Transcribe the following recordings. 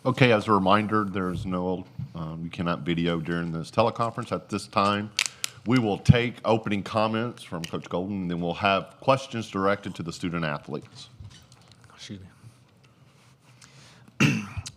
Okay, as a reminder, there's no, you cannot video during this teleconference at this time. We will take opening comments from Coach Golden, and then we'll have questions directed to the student athletes. Excuse me.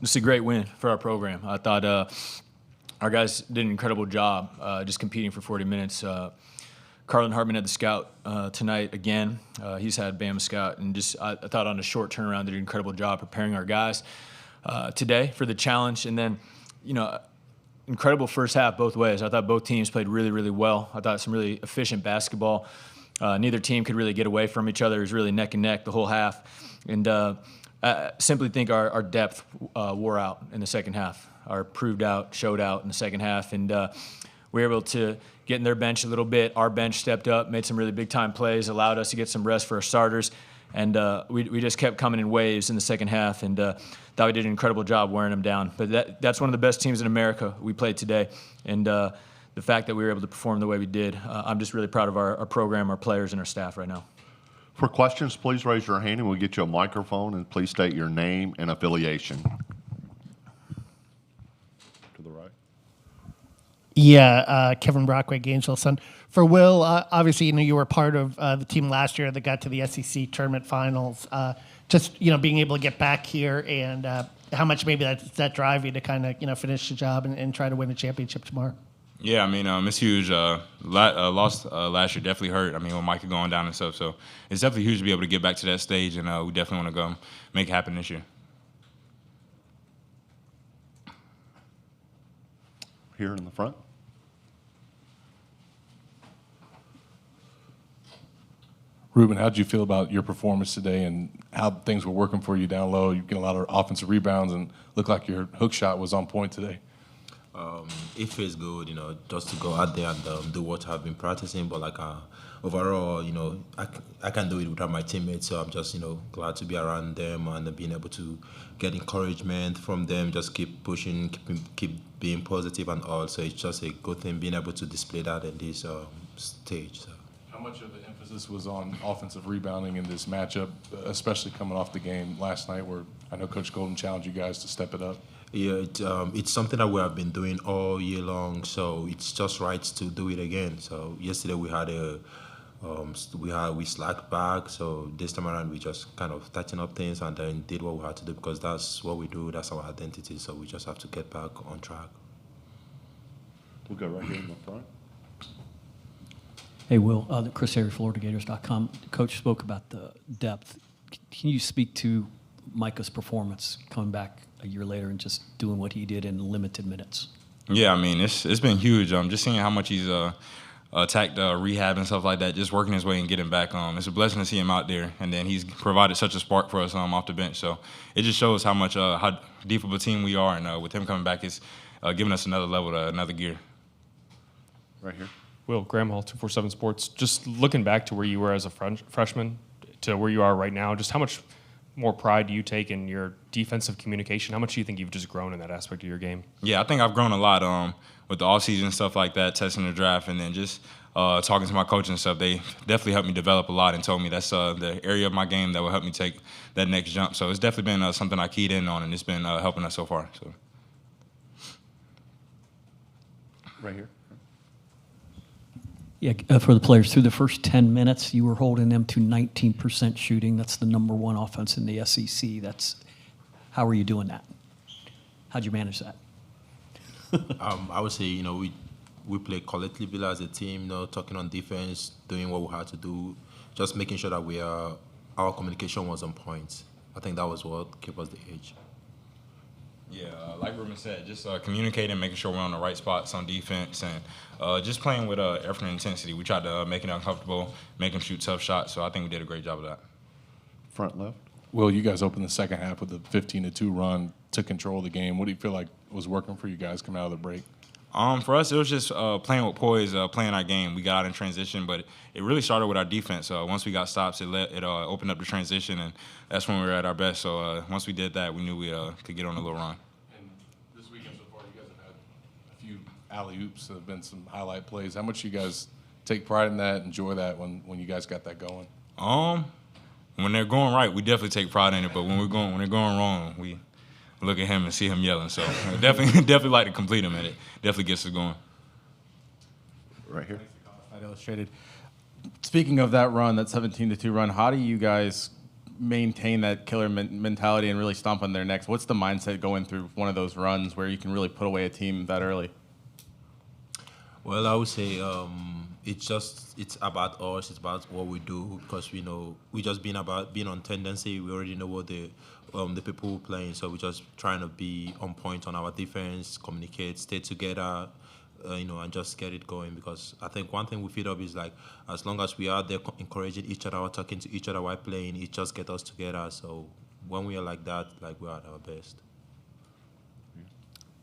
This is a great win for our program. I thought our guys did an incredible job just competing for 40 minutes. Carlin Hartman had the scout tonight again. He's had Bama scout, and just I thought on a short turnaround they did an incredible job preparing our guys today for the challenge. And then, incredible first half both ways. I thought both teams played really, really well. I thought some really efficient basketball. Neither team could really get away from each other. It was really neck and neck the whole half. And I simply think our depth wore out in the second half. Our proved out, showed out in the second half. And we were able to get in their bench a little bit. Our bench stepped up, made some really big-time plays, allowed us to get some rest for our starters. And we just kept coming in waves in the second half, and thought we did an incredible job wearing them down. But that's one of the best teams in America we played today. And the fact that we were able to perform the way we did, I'm just really proud of our program, our players, and our staff right now. For questions, please raise your hand, and we'll get you a microphone, and please state your name and affiliation. To the right. Yeah, Kevin Brockway, Gainesville Sun. For Will, obviously, you were part of the team last year that got to the SEC tournament finals. Just, being able to get back here and how much maybe that drive you to kind of, finish the job and try to win the championship tomorrow. Yeah, it's huge. Lost last year definitely hurt. When Micah going down and stuff. So it's definitely huge to be able to get back to that stage, and we definitely want to go make it happen this year. Here in the front. Rueben, how did you feel about your performance today and how things were working for you down low? You get a lot of offensive rebounds and looked like your hook shot was on point today. It feels good, just to go out there and do what I've been practicing. But overall, I can't do it without my teammates. So I'm just, glad to be around them and being able to get encouragement from them. Just keep pushing, keep being positive and all. So it's just a good thing being able to display that in this stage. So. How much of the emphasis was on offensive rebounding in this matchup, especially coming off the game last night, where I know Coach Golden challenged you guys to step it up? Yeah, it's something that we have been doing all year long, so it's just right to do it again. So yesterday we had we slacked back, so this time around we just kind of tightened up things and then did what we had to do because that's what we do, that's our identity. So we just have to get back on track. We'll go right here in the front. Hey, Will, Chris Harry, FloridaGators.com. Coach spoke about the depth. Can you speak to Micah's performance coming back a year later and just doing what he did in limited minutes? Yeah, it's been huge. Just seeing how much he's attacked rehab and stuff like that, just working his way and getting back. It's a blessing to see him out there, and then he's provided such a spark for us off the bench. So it just shows how much how deep of a team we are, and with him coming back, it's giving us another level, another gear. Right here. Will, Graham Hall, 247 Sports. Just looking back to where you were as a freshman to where you are right now, just how much more pride do you take in your defensive communication? How much do you think you've just grown in that aspect of your game? Yeah, I think I've grown a lot with the offseason and stuff like that, testing the draft, and then just talking to my coach and stuff. They definitely helped me develop a lot and told me that's the area of my game that will help me take that next jump. So it's definitely been something I keyed in on, and it's been helping us so far. So. Right here. Yeah, for the players, through the first 10 minutes, you were holding them to 19% shooting. That's the number one offense in the SEC. How are you doing that? How'd you manage that? I would say, we play collectively as a team, talking on defense, doing what we had to do, just making sure that our communication was on point. I think that was what gave us the edge. Yeah, like Ruben said, just communicating, making sure we're on the right spots on defense, and just playing with effort and intensity. We tried to make it uncomfortable, make them shoot tough shots, so I think we did a great job of that. Front left. Will, you guys opened the second half with a 15-2 run to control the game. What do you feel like was working for you guys coming out of the break? For us, it was just playing with poise, playing our game. We got out in transition, but it really started with our defense. Once we got stops, it opened up the transition, and that's when we were at our best. So once we did that, we knew we could get on a little run. And this weekend so far, you guys have had a few alley-oops that have been some highlight plays. How much you guys take pride in that, enjoy that when you guys got that going? When they're going right, we definitely take pride in it. But when they're going wrong, we look at him and see him yelling. So definitely like to complete him, and it definitely gets us going. Right here. Illustrated. Speaking of that run, that 17-2 run, how do you guys maintain that killer mentality and really stomp on their necks? What's the mindset going through one of those runs where you can really put away a team that early? Well, I would say it's about us. It's about what we do, because we just being on tendency. We already know what the people playing, so we're just trying to be on point on our defense, communicate, stay together, and just get it going. Because I think one thing we feed up is like, as long as we are there encouraging each other, or talking to each other while playing, it just gets us together. So when we are like that, like, we're at our best.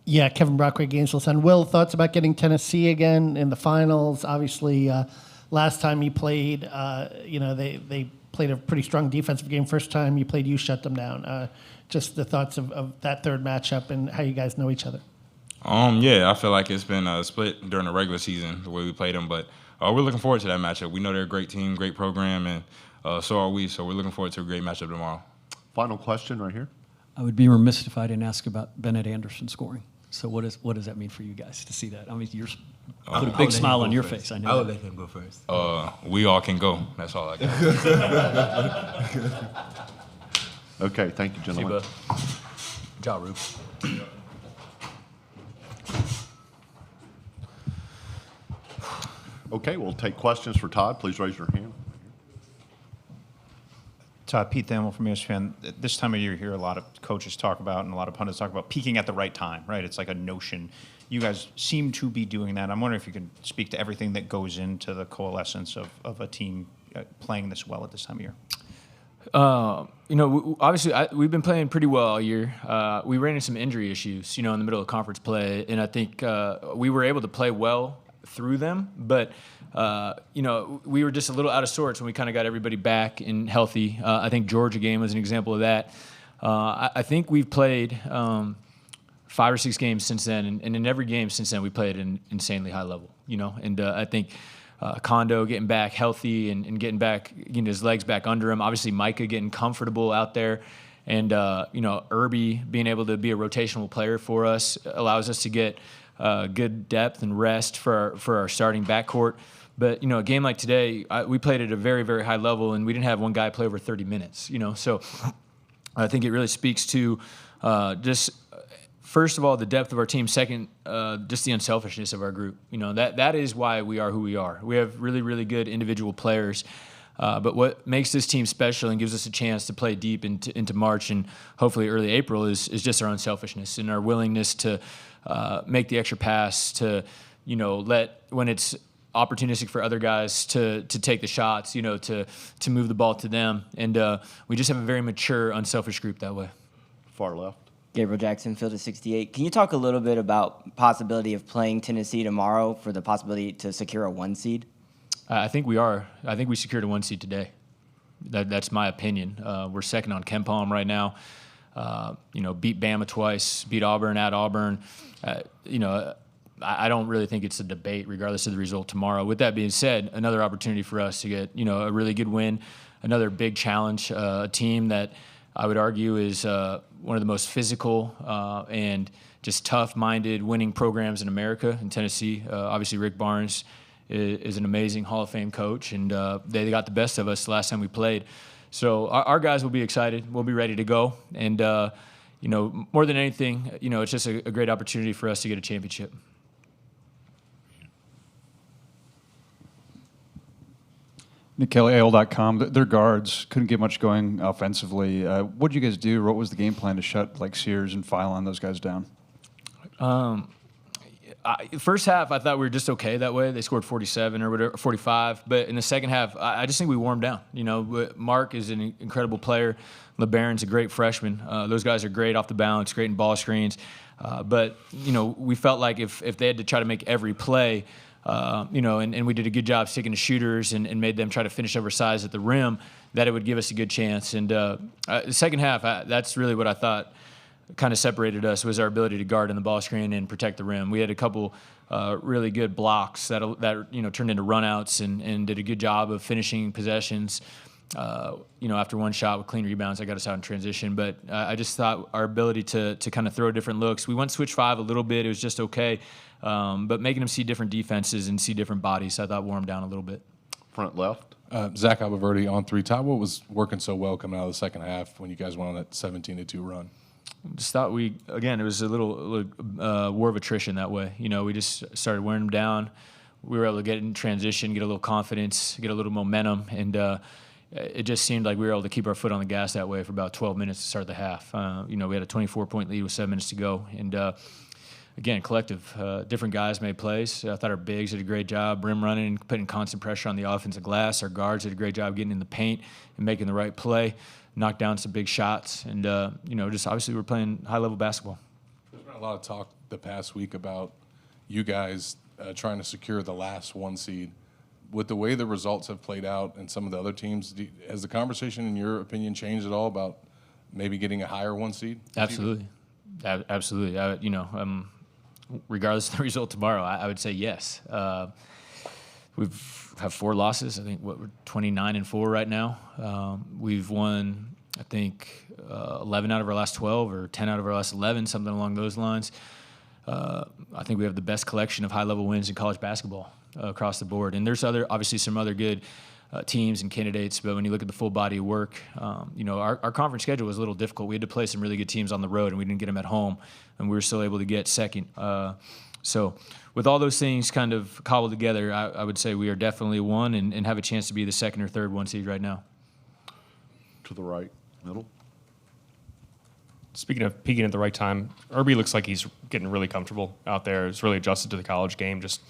Yeah, Kevin Brockway, Gainesville Sun. Will, thoughts about getting Tennessee again in the finals? Obviously, last time you played, they played a pretty strong defensive game. First time you played, you shut them down. Just the thoughts of that third matchup and how you guys know each other. Yeah, I feel like it's been split during the regular season, the way we played them. But we're looking forward to that matchup. We know they're a great team, great program, and so are we. So we're looking forward to a great matchup tomorrow. Final question right here. I would be remiss if I didn't ask about Bennett Anderson scoring. So what does that mean for you guys to see that? I mean, you're put a big smile on your face. I know. I will let him go first. We all can go. That's all I got. Okay, thank you, gentlemen. Ja Rube. Okay, we'll take questions for Todd. Please raise your hand. Todd, Pete Thamel from ESPN. This time of year, you hear a lot of coaches talk about and a lot of pundits talk about peaking at the right time, right? It's like a notion. You guys seem to be doing that. I'm wondering if you can speak to everything that goes into the coalescence of a team playing this well at this time of year. Obviously, we've been playing pretty well all year. We ran into some injury issues, in the middle of conference play, and I think we were able to play well through them, but we were just a little out of sorts when we kind of got everybody back and healthy. I think Georgia game was an example of that. I think we've played 5 or 6 games since then, and in every game since then we played at an insanely high level. And I think Kondo getting back healthy and getting back, his legs back under him. Obviously Micah getting comfortable out there, and Irby being able to be a rotational player for us allows us to get good depth and rest for our starting backcourt. But, a game like today, we played at a very, very high level, and we didn't have one guy play over 30 minutes, So I think it really speaks to just, first of all, the depth of our team. Second, just the unselfishness of our group. That is why we are who we are. We have really, really good individual players. But what makes this team special and gives us a chance to play deep into March and hopefully early April is just our unselfishness and our willingness to make the extra pass, to let, when it's opportunistic for other guys to take the shots, to move the ball to them, and we just have a very mature, unselfish group that way. Far left. Gabriel Jackson, Field of 68. Can you talk a little bit about possibility of playing Tennessee tomorrow for the possibility to secure a 1 seed? I think we are. I think we secured a 1 seed today. That's my opinion. We're second on KenPom right now. Beat Bama twice, beat Auburn at Auburn. I don't really think it's a debate regardless of the result tomorrow. With that being said, another opportunity for us to get, a really good win, another big challenge, a team that I would argue is one of the most physical and just tough-minded winning programs in America, in Tennessee. Obviously, Rick Barnes is an amazing Hall of Fame coach, and they got the best of us the last time we played. So our guys will be excited. We'll be ready to go. And, more than anything, it's just a great opportunity for us to get a championship. Nick Kelly, AL.com. Their guards couldn't get much going offensively. What did you guys do? What was the game plan to shut Sears and Philon those guys down? First half, I thought we were just okay that way. They scored 47 or whatever, 45. But in the second half, I just think we warmed down. Mark is an incredible player. LeBaron's a great freshman. Those guys are great off the balance, great in ball screens. But we felt like if they had to try to make every play, and we did a good job sticking to shooters and made them try to finish oversized at the rim, that it would give us a good chance. And the second half, that's really what I thought kind of separated us, was our ability to guard in the ball screen and protect the rim. We had a couple really good blocks that turned into runouts and did a good job of finishing possessions. after one shot with clean rebounds, I got us out in transition. But I just thought our ability to kind of throw different looks. We went switch 5 a little bit. It was just okay. But making them see different defenses and see different bodies, I thought wore them down a little bit. Front left. Zach Albaverdi on 3. Todd, what was working so well coming out of the second half when you guys went on that 17-2 run? Just thought it was a little war of attrition that way. We just started wearing them down. We were able to get in transition, get a little confidence, get a little momentum, and it just seemed like we were able to keep our foot on the gas that way for about 12 minutes to start the half. We had a 24-point lead with 7 minutes to go, and again, collective. Different guys made plays. I thought our bigs did a great job rim running, putting constant pressure on the offensive glass. Our guards did a great job getting in the paint and making the right play, knocked down some big shots, and just obviously we're playing high-level basketball. There's been a lot of talk the past week about you guys trying to secure the last 1 seed. With the way the results have played out and some of the other teams, has the conversation, in your opinion, changed at all about maybe getting a higher 1 seed? Absolutely. Absolutely. Regardless of the result tomorrow, I would say yes. We've have 4 losses. I think we're 29-4 right now. We've won, I think, 11 out of our last 12 or 10 out of our last 11, something along those lines. I think we have the best collection of high-level wins in college basketball across the board. And there's obviously some other good teams and candidates, but when you look at the full body of work, our conference schedule was a little difficult. We had to play some really good teams on the road, and we didn't get them at home, and we were still able to get second. So with all those things kind of cobbled together, I would say we are definitely 1 and have a chance to be the 2nd or 3rd 1 seed right now. To the right, middle. Speaking of peaking at the right time, Irby looks like he's getting really comfortable out there. He's really adjusted to the college game. Just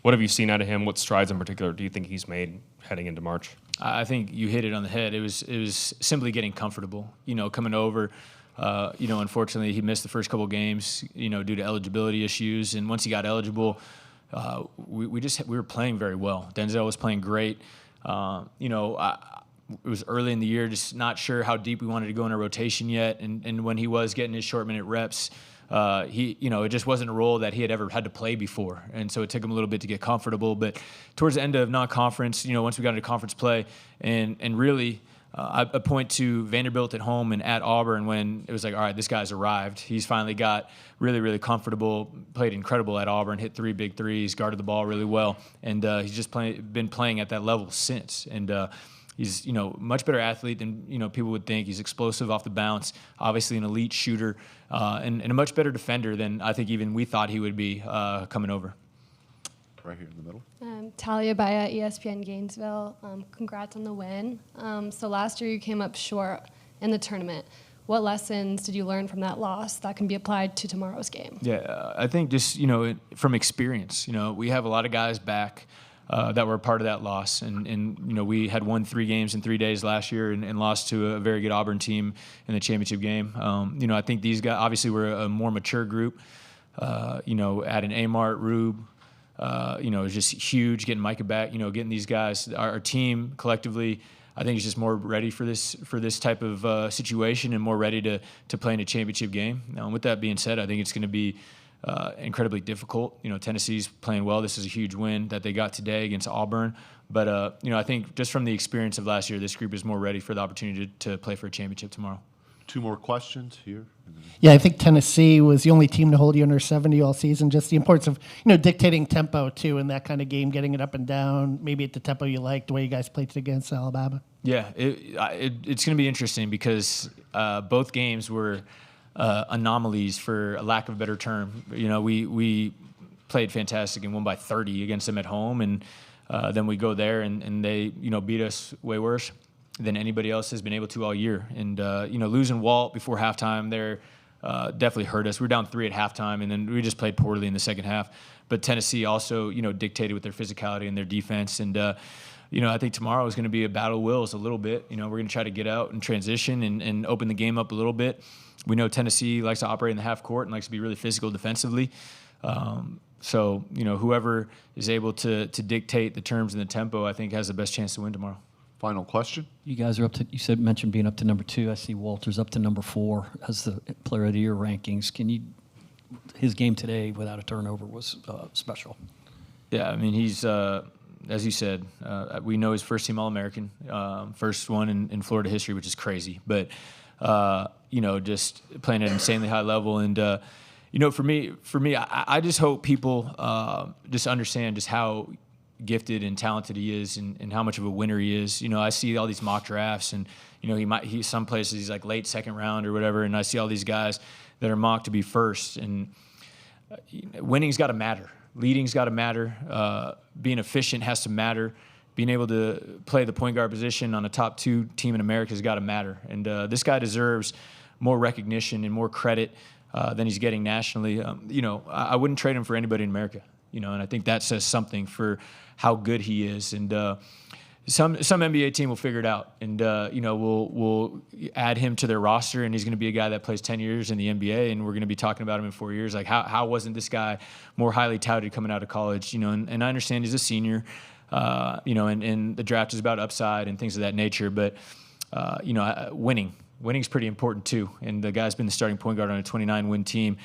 what have you seen out of him? What strides in particular do you think he's made heading into March? I think you hit it on the head. It was simply getting comfortable. Coming over. Unfortunately, he missed the first couple games. Due to eligibility issues. And once he got eligible, we were playing very well. Denzel was playing great. It was early in the year, just not sure how deep we wanted to go in a rotation yet. And when he was getting his short minute reps, it just wasn't a role that he had ever had to play before. And so it took him a little bit to get comfortable. But towards the end of non-conference, once we got into conference play, and really I point to Vanderbilt at home and at Auburn when it was like, all right, this guy's arrived. He's finally got really, really comfortable, played incredible at Auburn, hit 3 big threes, guarded the ball really well. And he's just been playing at that level since. And he's, much better athlete than, people would think. He's explosive off the bounce, obviously an elite shooter, and a much better defender than I think even we thought he would be coming over. Right here in the middle. Talia Baya, ESPN Gainesville. Congrats on the win. So last year you came up short in the tournament. What lessons did you learn from that loss that can be applied to tomorrow's game? Yeah, I think just, from experience, we have a lot of guys back that were a part of that loss. And we had won 3 games in 3 days last year and lost to a very good Auburn team in the championship game. I think these guys obviously were a more mature group. Adding Amart, Rube, it was just huge getting Micah back, getting these guys. Our team collectively, I think, is just more ready for this type of situation and more ready to play in a championship game. Now, with that being said, I think it's going to be incredibly difficult. Tennessee's playing well. This is a huge win that they got today against Auburn. But, I think just from the experience of last year, this group is more ready for the opportunity to play for a championship tomorrow. 2 more questions here. Yeah, I think Tennessee was the only team to hold you under 70 all season. Just the importance of, dictating tempo, too, in that kind of game, getting it up and down, maybe at the tempo you like, the way you guys played against Alabama. Yeah, it's going to be interesting because both games were anomalies, for a lack of a better term. We played fantastic and won by 30 against them at home, and then we go there and they beat us way worse than anybody else has been able to all year. And losing Walt before halftime there definitely hurt us. We were down 3 at halftime, and then we just played poorly in the second half. But Tennessee also dictated with their physicality and their defense. And I think tomorrow is going to be a battle of wills a little bit. We're going to try to get out and transition and open the game up a little bit. We know Tennessee likes to operate in the half court and likes to be really physical defensively. So whoever is able to dictate the terms and the tempo, I think, has the best chance to win tomorrow. Final question. You guys are up to, mentioned being up to number 2. I see Walter's up to number 4 as the player of the year rankings. his game today without a turnover was special. Yeah, I mean, he's as you said, we know he's first team All-American, first one in Florida history, which is crazy. But just playing at an insanely high level, and for me, I just hope people just understand just how gifted and talented he is, and how much of a winner he is. I see all these mock drafts, and he some places he's like late second round or whatever, and I see all these guys that are mocked to be first, and winning's got to matter. Leading's got to matter. Being efficient has to matter. Being able to play the point guard position on a top 2 team in America has got to matter. And this guy deserves more recognition and more credit than he's getting nationally. I wouldn't trade him for anybody in America. And I think that says something for how good he is. And some NBA team will figure it out, and we'll add him to their roster, and he's going to be a guy that plays 10 years in the NBA, and we're going to be talking about him in 4 years. Like, how wasn't this guy more highly touted coming out of college? And I understand he's a senior, and the draft is about upside and things of that nature, but winning's pretty important too. And the guy's been the starting point guard on a 29-win team,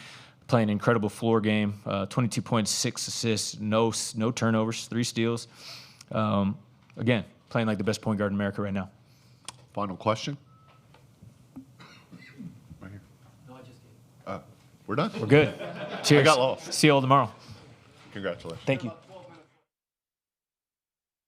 playing an incredible floor game, 22 points, 6 assists, no turnovers, 3 steals. Again, playing like the best point guard in America right now. Final question? Right here. No, I just did. We're done? We're good. Cheers. I got lost. See you all tomorrow. Congratulations. Thank you.